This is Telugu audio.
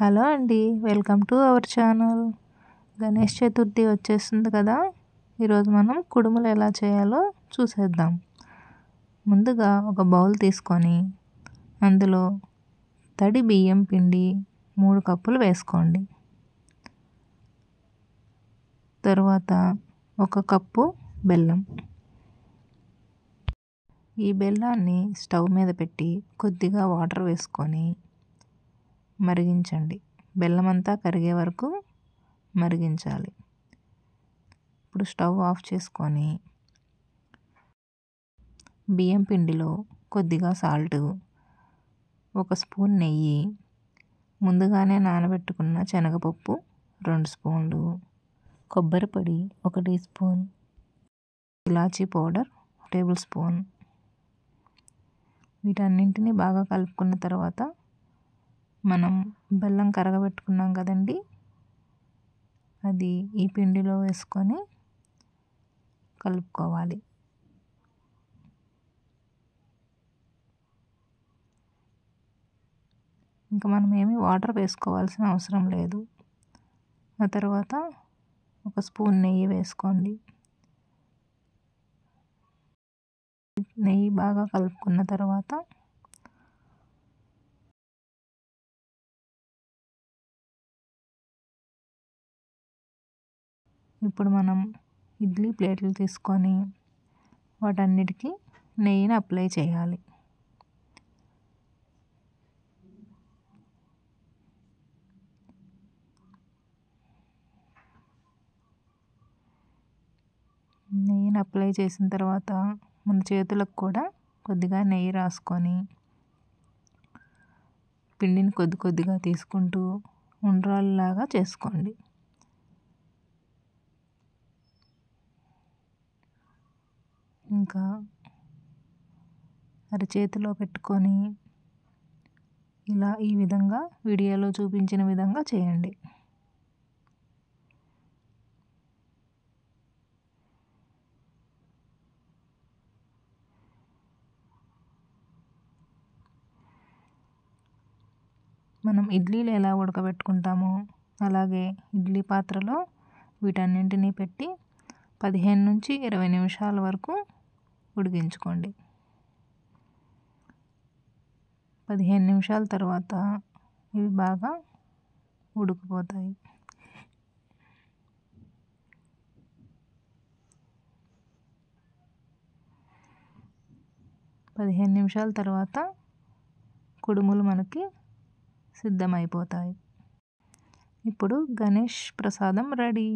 హలో అండి, welcome to our channel. Ganesh Chaturthi వచ్చేస్తుంది కదా. ఈరోజు మనం కుడుములు ఎలా చేయాలో చూసేద్దాం. ముందుగా ఒక బౌల్ తీసుకొని అందులో తడి బియ్యం పిండి 3 కప్పులు వేసుకోండి. తర్వాత 1 కప్పు బెల్లం. ఈ బెల్లాన్ని స్టవ్ మీద పెట్టి కొద్దిగా వాటర్ వేసుకొని మరిగించండి. బెల్లం అంతా కరిగే వరకు మరిగించాలి. ఇప్పుడు స్టవ్ ఆఫ్ చేసుకొని బియ్యం పిండిలో కొద్దిగా సాల్ట్, 1 స్పూన్ నెయ్యి, ముందుగానే నానబెట్టుకున్న శనగపప్పు 2 స్పూన్లు, కొబ్బరి పొడి 1 టీ స్పూన్, ఇలాచీ పౌడర్ 1 టేబుల్ స్పూన్. వీటన్నింటినీ బాగా కలుపుకున్న తర్వాత మనం బెల్లం కరగబెట్టుకున్నాం కదండి, అది ఈ పిండిలో వేసుకొని కలుపుకోవాలి. ఇంకా మనం ఏమీ వాటర్ వేసుకోవాల్సిన అవసరం లేదు. ఆ తర్వాత 1 స్పూన్ నెయ్యి వేసుకోండి. నెయ్యి బాగా కలుపుకున్న తర్వాత ఇప్పుడు మనం ఇడ్లీ ప్లేట్లు తీసుకొని వాటన్నిటికీ నెయ్యిని అప్లై చేయాలి. నెయ్యిని అప్లై చేసిన తర్వాత మన చేతులకు కూడా కొద్దిగా నెయ్యి రాసుకొని పిండిని కొద్దిగా తీసుకుంటూ ఉండ్రాళ్ళలాగా చేసుకోండి. ఇంకా అరచేతిలో పెట్టుకొని ఇలా ఈ విధంగా వీడియోలో చూపించిన విధంగా చేయండి. మనం ఇడ్లీలు ఎలా ఉడకబెట్టుకుంటామో అలాగే ఇడ్లీ పాత్రలో వీటన్నింటినీ పెట్టి 15 నుంచి 20 నిమిషాల వరకు ఉడికించుకోండి. 15 నిమిషాల తర్వాత ఇవి బాగా ఉడికిపోతాయి. పదిహేను నిమిషాల తర్వాత కుడుములు మనకి సిద్ధమైపోతాయి. ఇప్పుడు గణేష్ ప్రసాదం రెడీ.